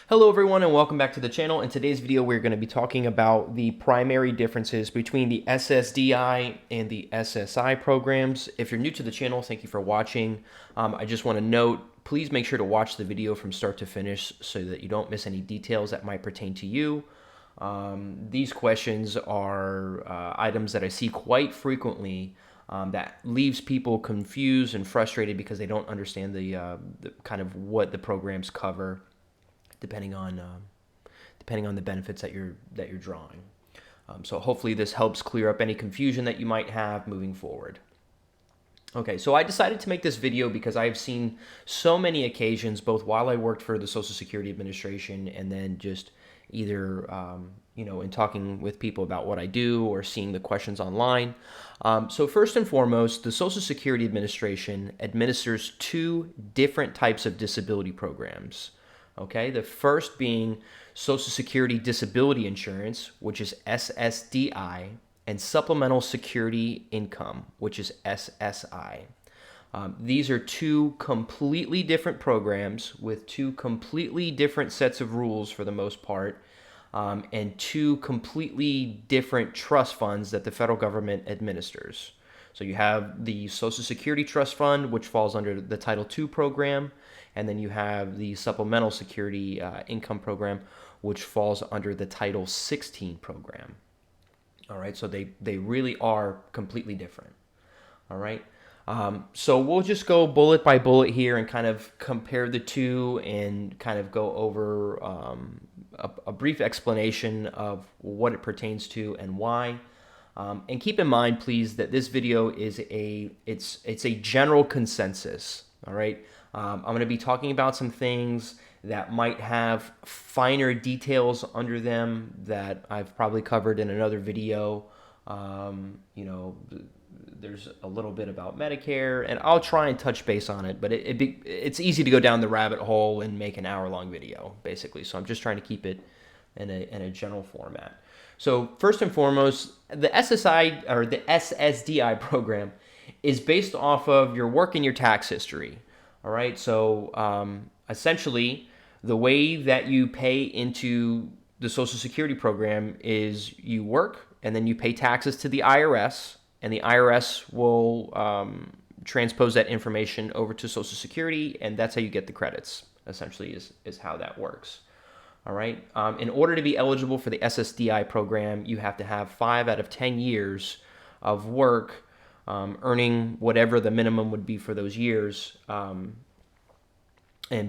Hello everyone and welcome back to the channel. In today's video we're going to be talking about the primary differences between the SSDI and the SSI programs. If you're new to the channel, thank you for watching. I just want to note, please make sure to watch the video from start to finish so that you don't miss any details that might pertain to you. These questions are items that I see quite frequently that leaves people confused and frustrated because they don't understand the kind of what the programs cover, depending on the benefits that you're drawing. So hopefully this helps clear up any confusion that you might have moving forward. Okay, so I decided to make this video because I've seen so many occasions, both while I worked for the Social Security Administration and then just either in talking with people about what I do or seeing the questions online. So first and foremost, the Social Security Administration administers two different types of disability programs. Okay, the first being Social Security Disability Insurance, which is SSDI, and Supplemental Security Income, which is SSI. These are two completely different programs with two completely different sets of rules for the most part, and two completely different trust funds that the federal government administers. So you have the Social Security Trust Fund, which falls under the Title II program, and then you have the Supplemental Security Income Program, which falls under the Title 16 program. All right, so they really are completely different. All right, so we'll just go bullet by bullet here and kind of compare the two and kind of go over a brief explanation of what it pertains to and why. And keep in mind, please, that this video is it's a general consensus. All right, I'm going to be talking about some things that might have finer details under them that I've probably covered in another video. There's a little bit about Medicare, and I'll try and touch base on it, but it's easy to go down the rabbit hole and make an hour-long video, basically. So I'm just trying to keep it in a general format. So first and foremost, the SSI or the SSDI program is based off of your work and your tax history. All right, so essentially, the way that you pay into the Social Security program is you work and then you pay taxes to the IRS, and the IRS will transpose that information over to Social Security, and that's how you get the credits, essentially, is how that works. All right. In order to be eligible for the SSDI program, you have to have 5 out of 10 years of work, earning whatever the minimum would be for those years, and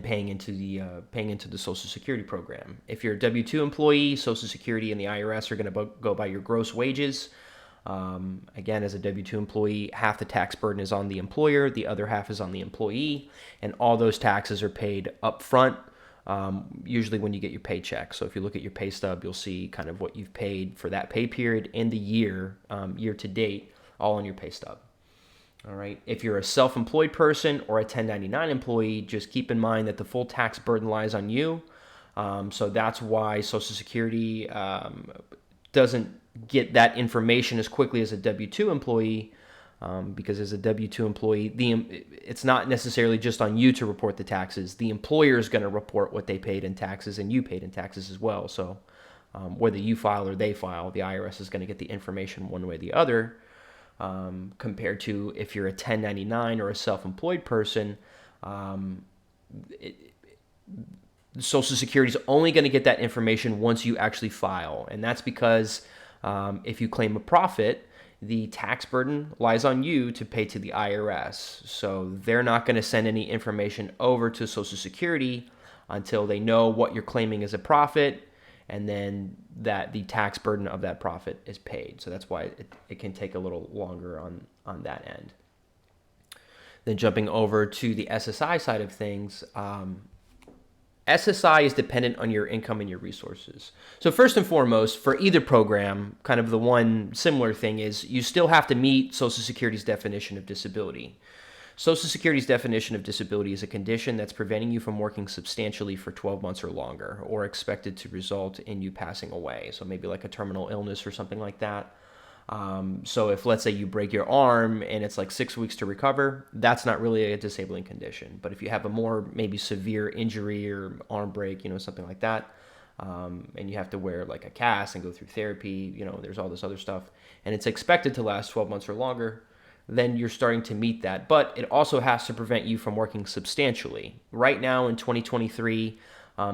paying into the Social Security program. If you're a W-2 employee, Social Security and the IRS are going to go by your gross wages. Again, as a W-2 employee, half the tax burden is on the employer, the other half is on the employee, and all those taxes are paid up front. Usually when you get your paycheck. So if you look at your pay stub, you'll see kind of what you've paid for that pay period and the year to date, all on your pay stub. All right. If you're a self-employed person or a 1099 employee, just keep in mind that the full tax burden lies on you. So that's why Social Security doesn't get that information as quickly as a W-2 employee. Because as a W-2 employee, it's not necessarily just on you to report the taxes. The employer is going to report what they paid in taxes, and you paid in taxes as well. So whether you file or they file, the IRS is going to get the information one way or the other, compared to if you're a 1099 or a self-employed person. Social Security is only going to get that information once you actually file, and that's because if you claim a profit, the tax burden lies on you to pay to the IRS. So they're not going to send any information over to Social Security until they know what you're claiming as a profit, and then that the tax burden of that profit is paid. So that's why it can take a little longer on that end. Then jumping over to the SSI side of things, SSI is dependent on your income and your resources. So first and foremost, for either program, kind of the one similar thing is you still have to meet Social Security's definition of disability. Social Security's definition of disability is a condition that's preventing you from working substantially for 12 months or longer, or expected to result in you passing away. So maybe like a terminal illness or something like that. So if, let's say, you break your arm and it's like 6 weeks to recover, that's not really a disabling condition. But if you have a more maybe severe injury or arm break, something like that, and you have to wear like a cast and go through therapy, there's all this other stuff, and it's expected to last 12 months or longer, then you're starting to meet that. But it also has to prevent you from working substantially. Right now in 2023,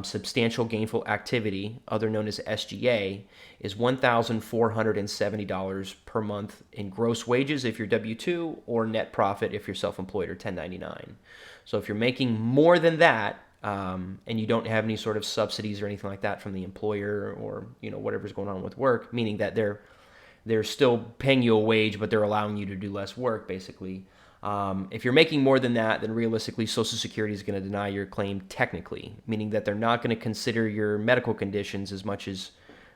substantial gainful activity, other known as SGA, is $1,470 per month in gross wages if you're W-2, or net profit if you're self-employed or 1099. So if you're making more than that, and you don't have any sort of subsidies or anything like that from the employer, or whatever's going on with work, meaning that they're still paying you a wage, but they're allowing you to do less work, basically. If you're making more than that, then realistically, Social Security is going to deny your claim technically, meaning that they're not going to consider your medical conditions as much as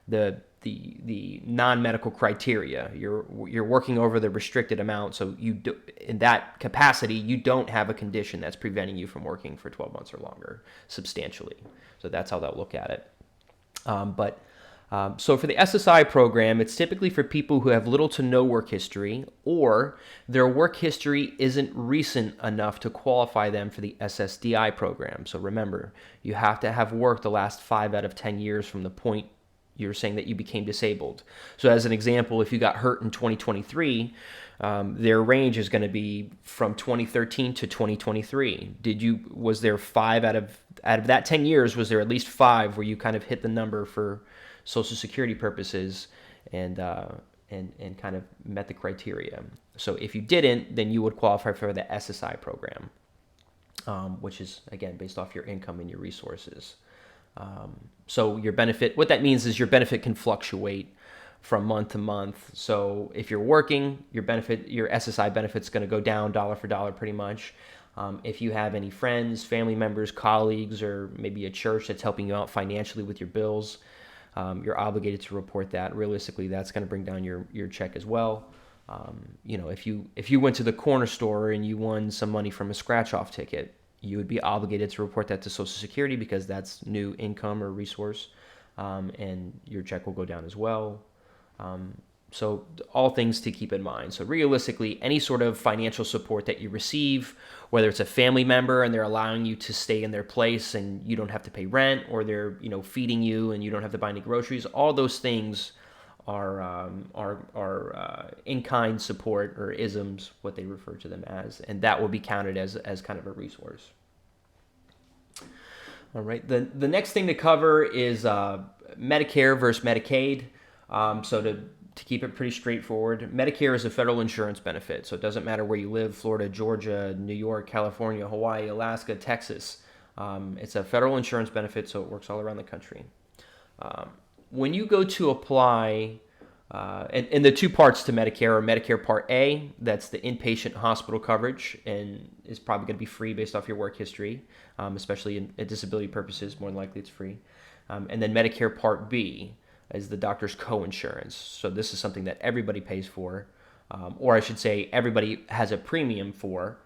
the non-medical criteria. You're working over the restricted amount, so in that capacity, you don't have a condition that's preventing you from working for 12 months or longer substantially. So that's how they'll look at it. So for the SSI program, it's typically for people who have little to no work history, or their work history isn't recent enough to qualify them for the SSDI program. So remember, you have to have worked the last 5 out of 10 years from the point you're saying that you became disabled. So as an example, if you got hurt in 2023, their range is going to be from 2013 to 2023. Was there 5 out of that 10 years, was there at least 5 where you kind of hit the number for Social Security purposes and kind of met the criteria? So if you didn't, then you would qualify for the SSI program, which is, again, based off your income and your resources. So your benefit, what that means is your benefit can fluctuate from month to month. So if you're working, your SSI benefit's going to go down dollar for dollar pretty much. If you have any friends, family members, colleagues, or maybe a church that's helping you out financially with your bills, you're obligated to report that. Realistically, that's going to bring down your check as well. If you went to the corner store and you won some money from a scratch-off ticket, you would be obligated to report that to Social Security because that's new income or resource, and your check will go down as well. So all things to keep in mind. So realistically, any sort of financial support that you receive, whether it's a family member and they're allowing you to stay in their place and you don't have to pay rent, or they're feeding you and you don't have to buy any groceries, all those things are in-kind support, or ISMs, what they refer to them as, and that will be counted as kind of a resource. All right, the next thing to cover is Medicare versus Medicaid. So to keep it pretty straightforward, Medicare is a federal insurance benefit, so it doesn't matter where you live: Florida, Georgia, New York, California, Hawaii, Alaska, Texas. It's a federal insurance benefit, so it works all around the country. When you go to apply, and the two parts to Medicare are Medicare Part A, that's the inpatient hospital coverage, and is probably going to be free based off your work history, especially in disability purposes. More than likely it's free. And then Medicare Part B is the doctor's co-insurance. So this is something that everybody pays for, or I should say everybody has a premium for.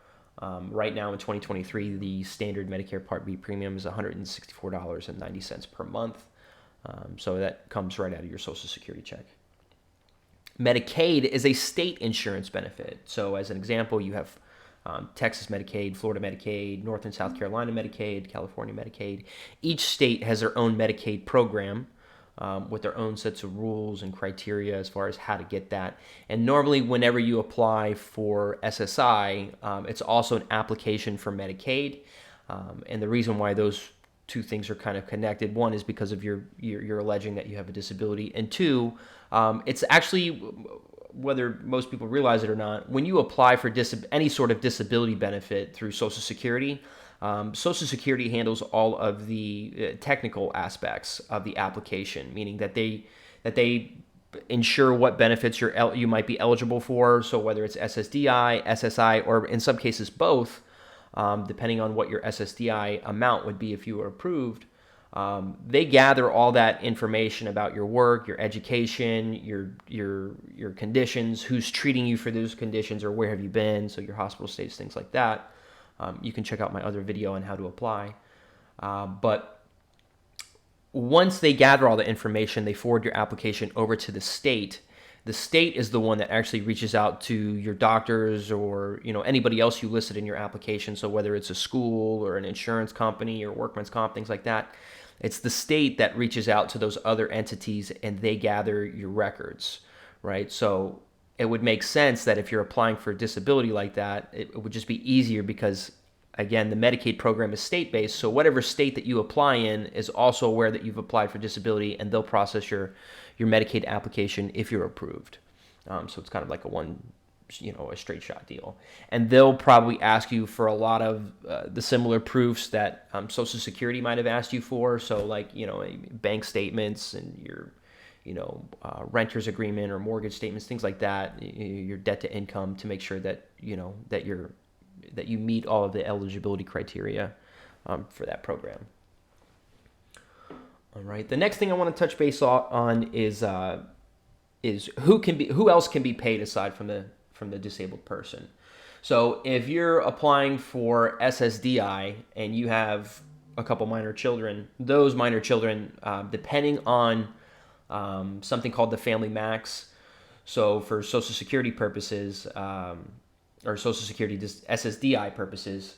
Right now in 2023, the standard Medicare Part B premium is $164.90 per month. So that comes right out of your Social Security check. Medicaid is a state insurance benefit. So as an example, you have Texas Medicaid, Florida Medicaid, North and South Carolina Medicaid, California Medicaid. Each state has their own Medicaid program with their own sets of rules and criteria as far as how to get that. And normally whenever you apply for SSI, it's also an application for Medicaid. And the reason why those two things are kind of connected, one is because of you're alleging that you have a disability, and two, it's actually, whether most people realize it or not, when you apply for any sort of disability benefit through Social Security, Social Security handles all of the technical aspects of the application, meaning that they ensure what benefits you might be eligible for. So whether it's SSDI, SSI, or in some cases both, depending on what your SSDI amount would be if you were approved, they gather all that information about your work, your education, your conditions, who's treating you for those conditions, or where have you been, so your hospital stays, things like that. You can check out my other video on how to apply. But once they gather all the information, they forward your application over to the state. The state is the one that actually reaches out to your doctors or, anybody else you listed in your application. So whether it's a school or an insurance company or workman's comp, things like that, it's the state that reaches out to those other entities and they gather your records, right? So it would make sense that if you're applying for a disability like that, it would just be easier because, again, the Medicaid program is state-based, so whatever state that you apply in is also aware that you've applied for disability, and they'll process your Medicaid application if you're approved. So it's kind of like a straight shot deal. And they'll probably ask you for a lot of the similar proofs that Social Security might have asked you for. So like, bank statements and your, renter's agreement or mortgage statements, things like that, your debt to income, to make sure that, that you meet all of the eligibility criteria for that program. All right. The next thing I want to touch base on is who else can be paid aside from the disabled person. So if you're applying for SSDI and you have a couple minor children, those minor children, depending on something called the Family Max. So for Social Security purposes, or Social Security SSDI purposes,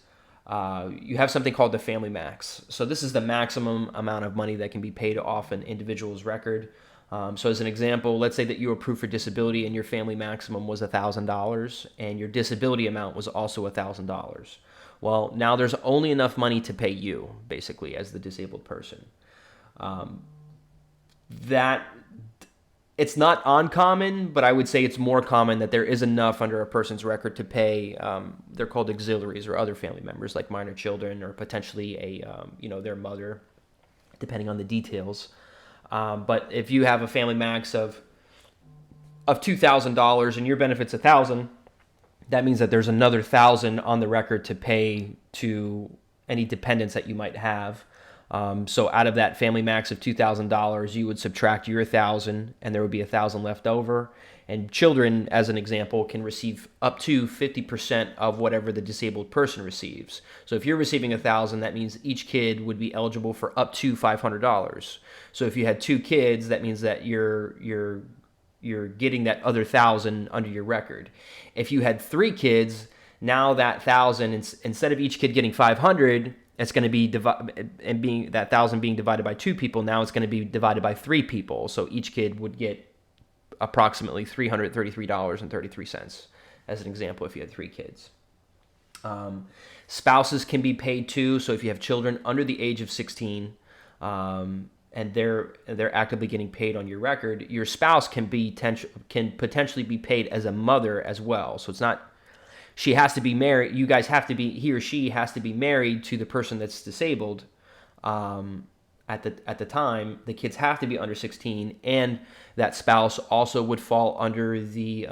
you have something called the Family Max. So this is the maximum amount of money that can be paid off an individual's record. So as an example, let's say that you were approved for disability and your family maximum was $1,000 and your disability amount was also $1,000. Well, now there's only enough money to pay you, basically, as the disabled person. That it's not uncommon, but I would say it's more common that there is enough under a person's record to pay. They're called auxiliaries or other family members, like minor children or potentially their mother, depending on the details. But if you have a family max of $2,000 and your benefit's $1,000, that means that there's another $1,000 on the record to pay to any dependents that you might have. So out of that family max of $2,000, you would subtract your $1,000 and there would be $1,000 left over. And children, as an example, can receive up to 50% of whatever the disabled person receives. So if you're receiving $1,000, that means each kid would be eligible for up to $500. So if you had 2 kids, that means that you're getting that other $1,000 under your record. If you had 3 kids, now that $1,000, instead of each kid getting $500, it's going to be being that $1,000 being divided by 2 people. Now it's going to be divided by 3 people. So each kid would get approximately $333.33 as an example if you had 3 kids. Spouses can be paid too. So if you have children under the age of 16 and they're actively getting paid on your record, your spouse can potentially be paid as a mother as well. So it's not she has to be married. You guys have to be, he or she has to be married to the person that's disabled at the time. The kids have to be under 16, and that spouse also would fall under the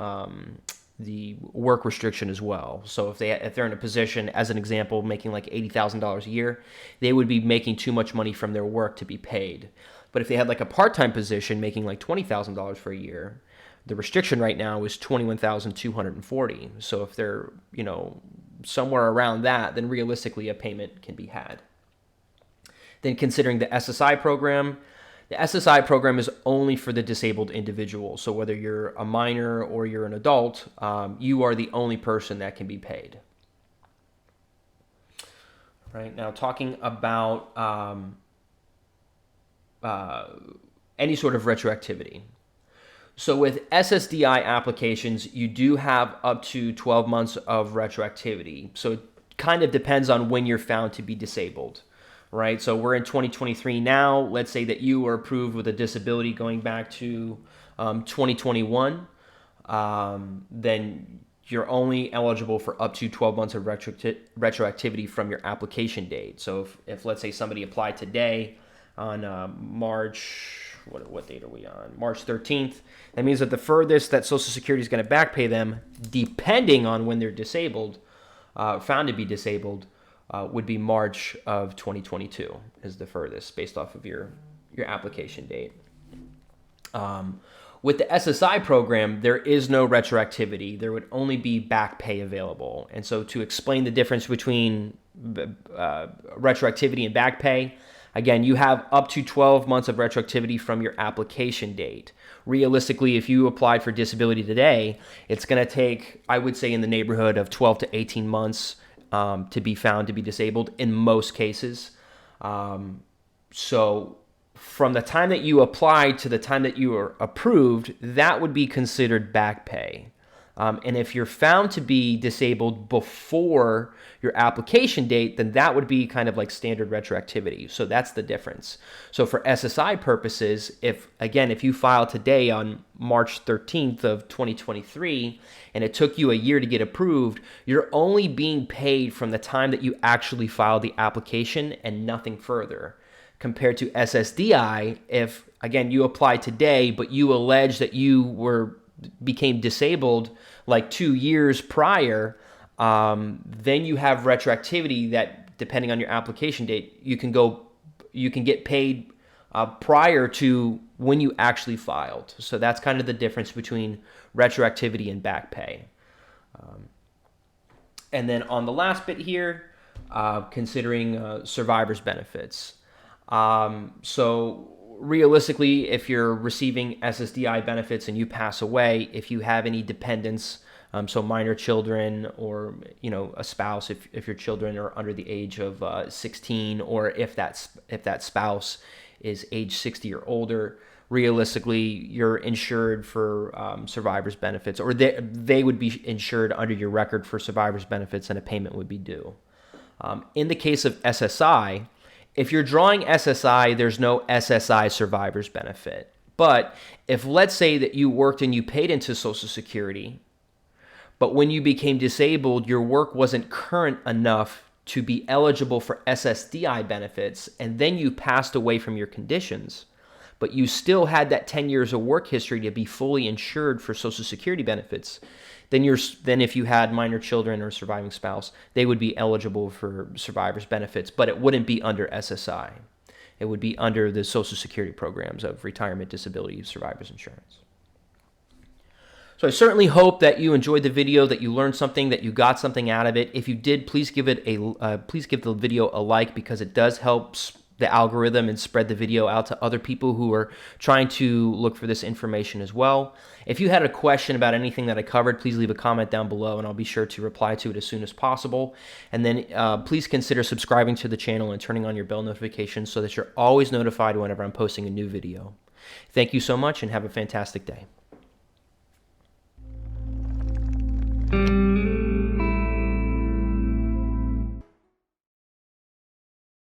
work restriction as well. So if they're in a position, as an example, making like $80,000 a year, they would be making too much money from their work to be paid. But if they had like a part-time position making like $20,000 for a year, the restriction right now is $21,240. So if they're, somewhere around that, then realistically a payment can be had. Then considering the SSI program, the SSI program is only for the disabled individual. So whether you're a minor or you're an adult, you are the only person that can be paid. Right now, talking about any sort of retroactivity. So with SSDI applications, you do have up to 12 months of retroactivity. So it kind of depends on when you're found to be disabled, right? So we're in 2023 now. Let's say that you were approved with a disability going back to 2021. Then you're only eligible for up to 12 months of retroactivity from your application date. So if let's say somebody applied today on March... What date are we on? March 13th. That means that the furthest that Social Security is going to back pay them, depending on when they're disabled, found to be disabled, would be March of 2022 is the furthest based off of your application date. With the SSI program, there is no retroactivity. There would only be back pay available. And so to explain the difference between retroactivity and back pay, Again, you have up to 12 months of retroactivity from your application date. Realistically, if you applied for disability today, it's going to take, I would say, in the neighborhood of 12 to 18 months to be found to be disabled in most cases. So from the time that you applied to the time that you were approved, that would be considered back pay. And if you're found to be disabled before your application date, then that would be kind of like standard retroactivity. So that's the difference. So for SSI purposes, if you file today on March 13th of 2023, and it took you a year to get approved, you're only being paid from the time that you actually filed the application and nothing further. Compared to SSDI, if, again, you apply today, but you allege that you became disabled like 2 years prior, then you have retroactivity that, depending on your application date, you can get paid prior to when you actually filed. So that's kind of the difference between retroactivity and back pay. And then on the last bit here, considering survivor's benefits. So realistically, if you're receiving SSDI benefits and you pass away, if you have any dependents, so minor children or, a spouse, if your children are under the age of 16, or if that spouse is age 60 or older, realistically, you're insured for survivor's benefits, or they would be insured under your record for survivor's benefits, and a payment would be due. In the case of SSI, if you're drawing SSI, there's no SSI survivor's benefit. But if, let's say that you worked and you paid into Social Security, but when you became disabled, your work wasn't current enough to be eligible for SSDI benefits, and then you passed away from your conditions, but you still had that 10 years of work history to be fully insured for Social Security benefits, then if you had minor children or surviving spouse, they would be eligible for survivor's benefits, but it wouldn't be under SSI. It would be under the Social Security programs of retirement, disability, survivor's insurance. So I certainly hope that you enjoyed the video, that you learned something, that you got something out of it. If you did, please give the video a like, because it does help the algorithm and spread the video out to other people who are trying to look for this information as well. If you had a question about anything that I covered, please leave a comment down below and I'll be sure to reply to it as soon as possible. And then please consider subscribing to the channel and turning on your bell notifications so that you're always notified whenever I'm posting a new video. Thank you so much and have a fantastic day.